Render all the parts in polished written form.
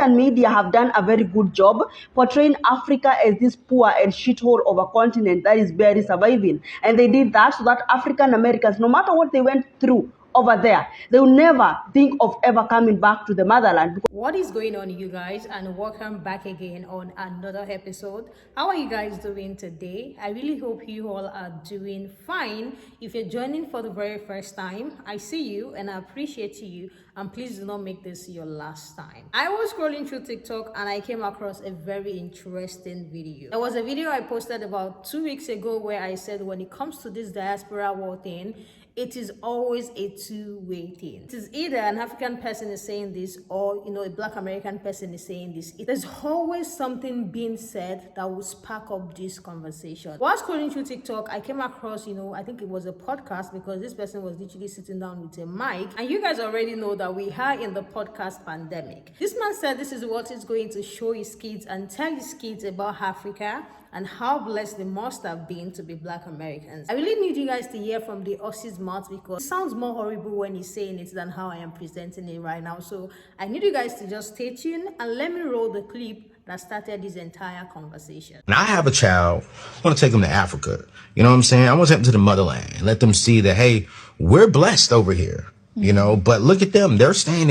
Western media have done a very good job portraying Africa as this poor and shithole of a continent that is barely surviving. And they did that so that African Americans, no matter what they went through over there, they will never think of ever coming back to the motherland. What is going on, you guys, and welcome back again on another episode. How are you guys doing today? I really hope you all are doing fine. If you're joining for the very first time, I see you and I appreciate you, and please do not make this your last time. I was scrolling through TikTok and I came across a very interesting video. There was a video I posted about 2 weeks ago where I said when it comes to this diaspora war thing, it is always a two-way thing. It is either an African person is saying this or, a Black American person is saying this. There's always something being said that will spark up this conversation. While scrolling through TikTok, I came across, I think it was a podcast because this person was literally sitting down with a mic. And you guys already know that we are in the podcast pandemic. This man said this is what he's going to show his kids and tell his kids about Africa and how blessed they must have been to be Black Americans. I really need you guys to hear from the Aussie's mouth because it sounds more horrible when he's saying it than how I am presenting it right now. So I need you guys to just stay tuned and let me roll the clip that started this entire conversation. When I have a child, I want to take them to Africa. You know what I'm saying? I want to take them to the motherland. Let them see that, hey, we're blessed over here. But look at them. They're staying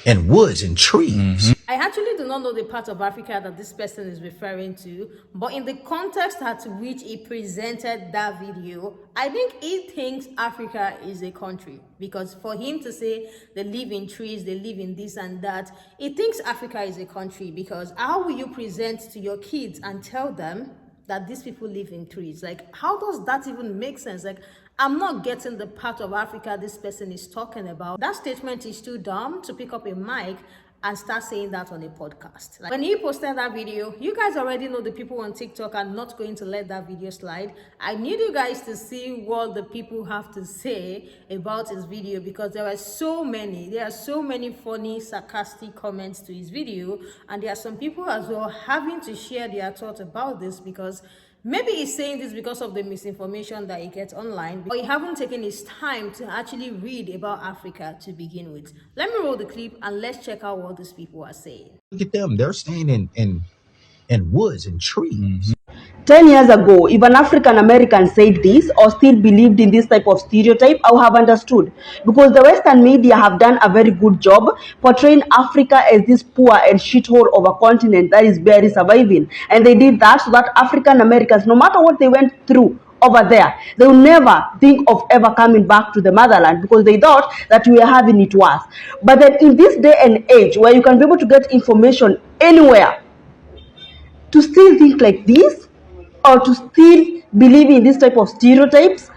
in woods and trees. I actually do not know the part of Africa that this person is referring to, but in the context at which he presented that video, I think he thinks Africa is a country, because for him to say they live in trees, they live in this and that, he thinks Africa is a country. Because how will you present to your kids and tell them that these people live in trees? Like, how does that even make sense? Like, I'm not getting the part of Africa this person is talking about. That statement is too dumb to pick up a mic and start saying that on a podcast. Like, when he posted that video, you guys already know the people on TikTok are not going to let that video slide. I need you guys to see what the people have to say about his video, because there are so many funny, sarcastic comments to his video, and there are some people as well having to share their thoughts about this, because maybe he's saying this because of the misinformation that he gets online, but he haven't taken his time to actually read about Africa to begin with. Let me roll the clip and let's check out what these people are saying. Look at them. They're staying in woods and trees. 10 years ago, if an African American said this or still believed in this type of stereotype, I would have understood. Because the Western media have done a very good job portraying Africa as this poor and shithole of a continent that is barely surviving. And they did that so that African Americans, no matter what they went through over there, they will never think of ever coming back to the motherland, because they thought that we were having it worse. But then in this day and age where you can be able to get information anywhere, to still think like this, or to still believe in this type of stereotypes,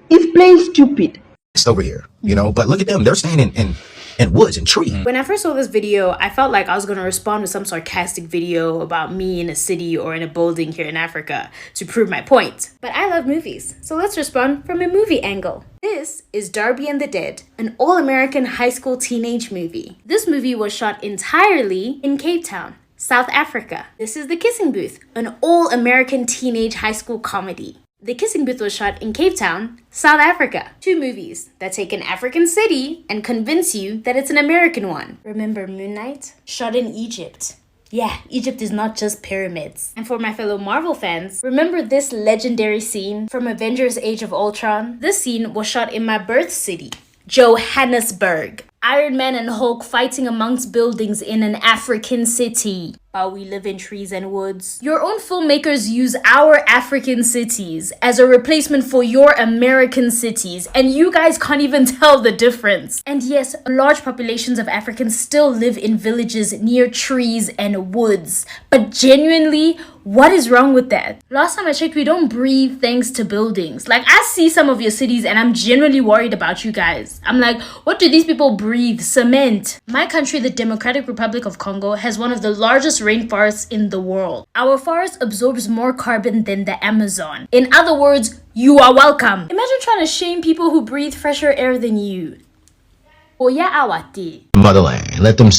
is plain stupid. It's over here, but look at them. They're staying in woods and trees. When I first saw this video, I felt like I was going to respond with some sarcastic video about me in a city or in a building here in Africa to prove my point. But I love movies, so let's respond from a movie angle. This is Darby and the Dead, an all-American high school teenage movie. This movie was shot entirely in Cape Town, South Africa. This is The Kissing Booth, an all-American teenage high school comedy. The Kissing Booth was shot in Cape Town, South Africa. Two movies that take an African city and convince you that it's an American one. Remember Moon Knight? Shot in Egypt. Yeah, Egypt is not just pyramids. And for my fellow Marvel fans, remember this legendary scene from Avengers Age of Ultron? This scene was shot in my birth city, Johannesburg. Iron Man and Hulk fighting amongst buildings in an African city. While we live in trees and woods. Your own filmmakers use our African cities as a replacement for your American cities, and you guys can't even tell the difference. And yes, large populations of Africans still live in villages near trees and woods. But genuinely, what is wrong with that? Last time I checked, we don't breathe thanks to buildings. Like, I see some of your cities and I'm genuinely worried about you guys. I'm like, what do these people breathe? Cement. My country, the Democratic Republic of Congo, has one of the largest rainforests in the world. Our forest absorbs more carbon than the Amazon. In other words, you are welcome. Imagine trying to shame people who breathe fresher air than you. Oya awati. Motherland. Let them.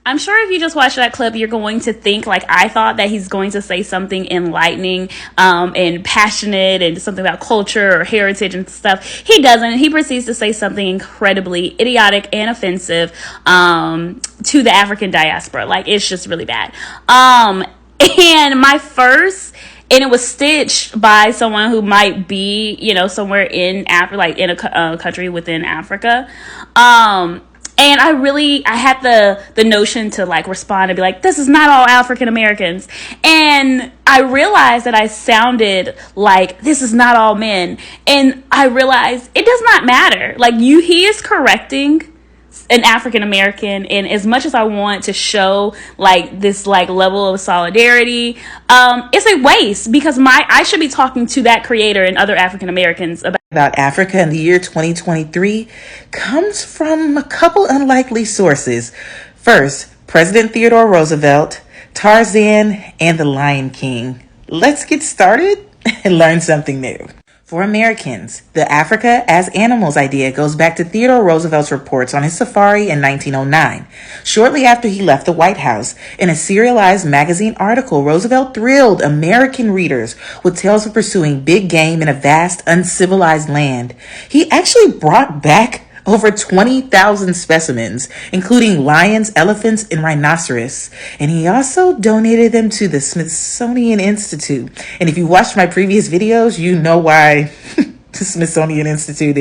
I'm sure if you just watch that clip, you're going to think like I thought, that he's going to say something enlightening and passionate and something about culture or heritage and stuff. He doesn't. He proceeds to say something incredibly idiotic and offensive to the African diaspora. Like, it's just really bad. And my first... And it was stitched by someone who might be, you know, somewhere in Africa, like in a country within Africa. And I had the notion to like respond and be like, this is not all African Americans. And I realized that I sounded like this is not all men. And I realized it does not matter. Like, he is correcting an African American, and as much as I want to show like this like level of solidarity, it's a waste, because I should be talking to that creator and other African Americans about Africa in the year 2023 comes from a couple unlikely sources. First, President Theodore Roosevelt, Tarzan, and the Lion King. Let's get started and learn something new. For Americans, the Africa as animals idea goes back to Theodore Roosevelt's reports on his safari in 1909. Shortly after he left the White House, in a serialized magazine article, Roosevelt thrilled American readers with tales of pursuing big game in a vast, uncivilized land. He actually brought back over 20,000 specimens, including lions, elephants, and rhinoceros. And he also donated them to the Smithsonian Institute. And if you watched my previous videos, you know why the Smithsonian Institute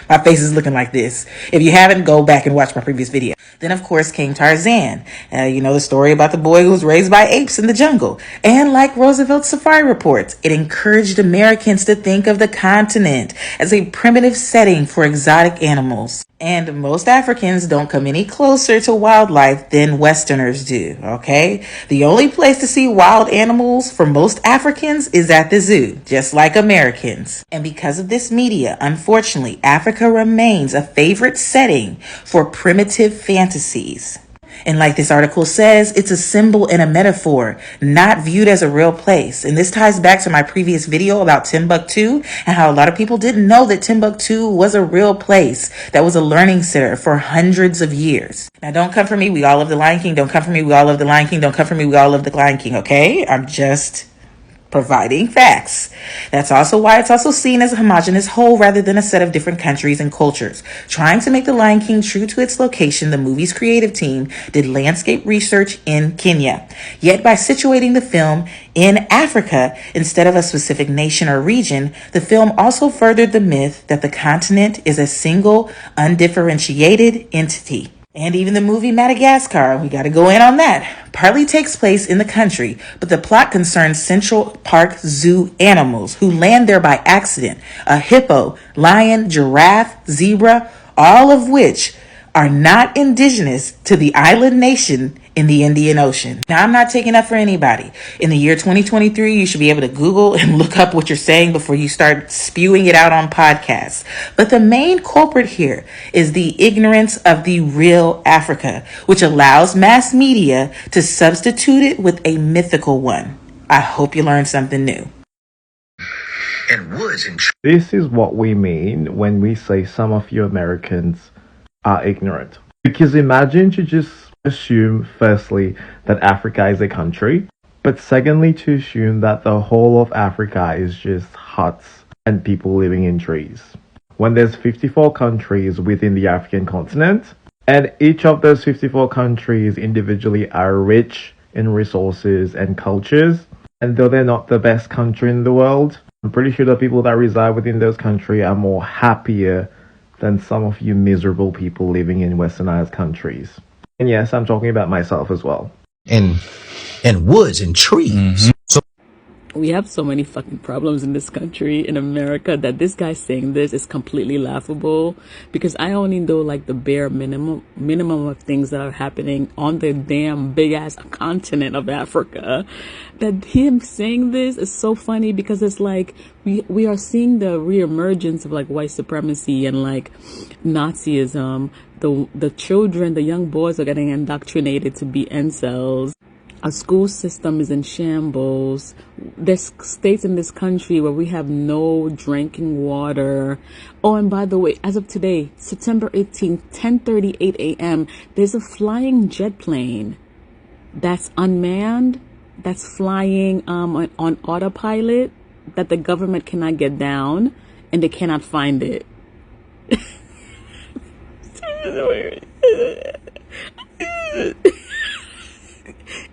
my face is looking like this. If you haven't, go back and watch my previous video. Then, of course, came Tarzan. You know the story about the boy who was raised by apes in the jungle. And like Roosevelt's safari reports, it encouraged Americans to think of the continent as a primitive setting for exotic animals. And most Africans don't come any closer to wildlife than Westerners do, okay? The only place to see wild animals for most Africans is at the zoo, just like Americans. And because of this media, unfortunately, Africa remains a favorite setting for primitive fantasies. And like this article says, it's a symbol and a metaphor, not viewed as a real place. And this ties back to my previous video about Timbuktu and how a lot of people didn't know that Timbuktu was a real place that was a learning center for hundreds of years. Now, don't come for me. We all love the Lion King. Don't come for me. We all love the Lion King. Don't come for me. We all love the Lion King. Okay? I'm just providing facts. That's also why it's also seen as a homogeneous whole rather than a set of different countries and cultures. Trying to make The Lion King true to its location, the movie's creative team did landscape research in Kenya. Yet by situating the film in Africa instead of a specific nation or region, the film also furthered the myth that the continent is a single, undifferentiated entity. And even the movie Madagascar, we got to go in on that, partly takes place in the country, but the plot concerns Central Park Zoo animals who land there by accident. A hippo, lion, giraffe, zebra, all of which are not indigenous to the island nation in the Indian Ocean. Now, I'm not taking up for anybody. In the year 2023, you should be able to Google and look up what you're saying before you start spewing it out on podcasts. But the main culprit here is the ignorance of the real Africa, which allows mass media to substitute it with a mythical one. I hope you learned something new. This is what we mean when we say some of you Americans are ignorant. Because imagine to just assume, firstly, that Africa is a country, but secondly, to assume that the whole of Africa is just huts and people living in trees. When there's 54 countries within the African continent, and each of those 54 countries individually are rich in resources and cultures, and though they're not the best country in the world, I'm pretty sure the people that reside within those countries are more happier than some of you miserable people living in westernized countries. And yes, I'm talking about myself as well. And woods and trees. Mm-hmm. So we have so many fucking problems in this country, in America, that this guy saying this is completely laughable, because I only know like the bare minimum of things that are happening on the damn big ass continent of Africa. That him saying this is so funny, because it's like we are seeing the reemergence of like white supremacy and like Nazism. The children, the young boys are getting indoctrinated to be incels. Our school system is in shambles. There's states in this country where we have no drinking water. Oh, and by the way, as of today, September 18th, 10:38 a.m., there's a flying jet plane that's unmanned, that's flying on autopilot, that the government cannot get down, and they cannot find it.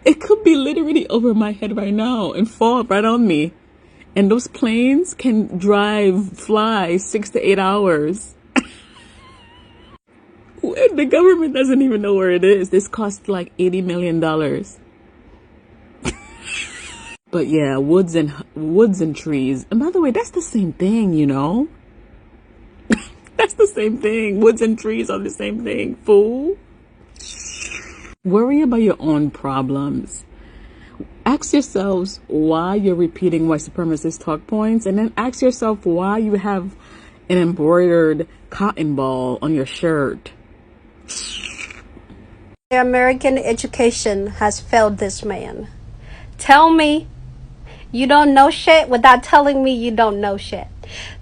It could be literally over my head right now and fall right on me. And those planes can fly 6 to 8 hours. The government doesn't even know where it is. This costs like $80 million. But yeah, woods and trees. And by the way, that's the same thing, you know? That's the same thing. Woods and trees are the same thing, fool. Worry about your own problems. Ask yourselves why you're repeating white supremacist talk points, and then ask yourself why you have an embroidered cotton ball on your shirt. American education has failed this man. Tell me you don't know shit without telling me you don't know shit.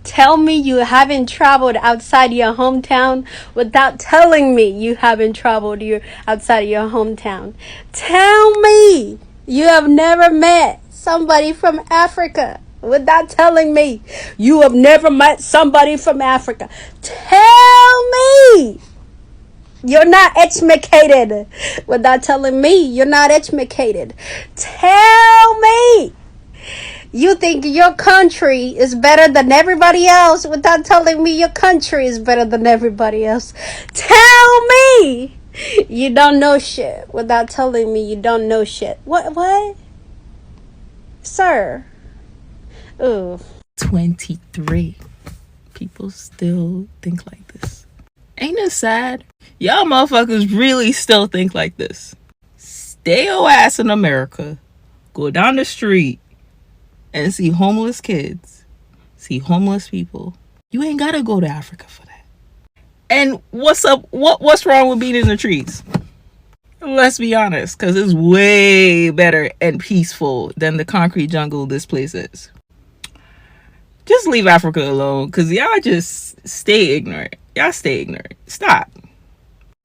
Tell me you haven't traveled outside your hometown without telling me you haven't traveled outside of your hometown. Tell me you have never met somebody from Africa without telling me you have never met somebody from Africa. Tell me you're not educated without telling me you're not educated. Tell me you think your country is better than everybody else without telling me your country is better than everybody else. Tell me you don't know shit without telling me you don't know shit. What? Sir. Ooh. 23. People still think like this. Ain't it sad? Y'all motherfuckers really still think like this. Stay your ass in America. Go down the street and see homeless kids, see homeless people. You ain't gotta go to Africa for that. And what's up? What's wrong with being in the trees? Let's be honest, because it's way better and peaceful than the concrete jungle this place is. Just leave Africa alone, because y'all just stay ignorant. Y'all stay ignorant. Stop.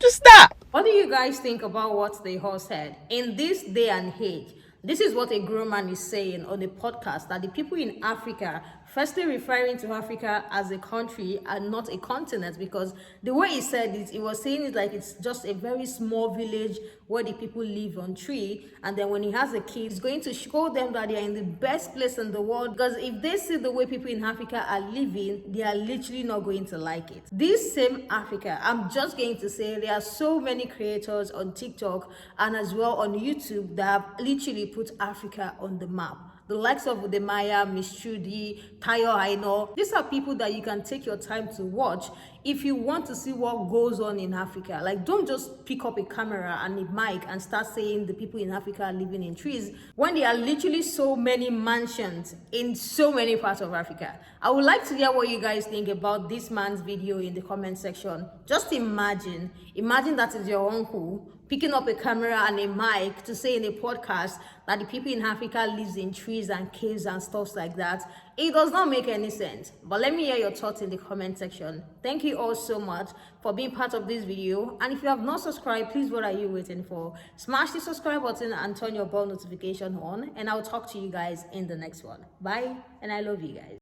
Just stop. What do you guys think about what the host said? In this day and age, this is what a grown man is saying on a podcast, that the people in Africa, firstly referring to Africa as a country and not a continent, because the way he said it, he was saying it like it's just a very small village where the people live on tree, and then when he has a kid, he's going to show them that they are in the best place in the world, because if they see the way people in Africa are living, they are literally not going to like it. This same Africa, I'm just going to say, there are so many creators on TikTok and as well on YouTube that have literally put Africa on the map. The likes of the Maya, Miss Trudy, Tayo Aino. These are people that you can take your time to watch if you want to see what goes on in Africa. Like, don't just pick up a camera and a mic and start saying the people in Africa are living in trees when there are literally so many mansions in so many parts of Africa. I would like to hear what you guys think about this man's video in the comment section. Just imagine that is your uncle picking up a camera and a mic to say in a podcast that the people in Africa lives in trees and caves and stuff like that. It does not make any sense. But let me hear your thoughts in the comment section. Thank you all so much for being part of this video. And if you have not subscribed, please, what are you waiting for? Smash the subscribe button and turn your bell notification on. And I'll talk to you guys in the next one. Bye. And I love you guys.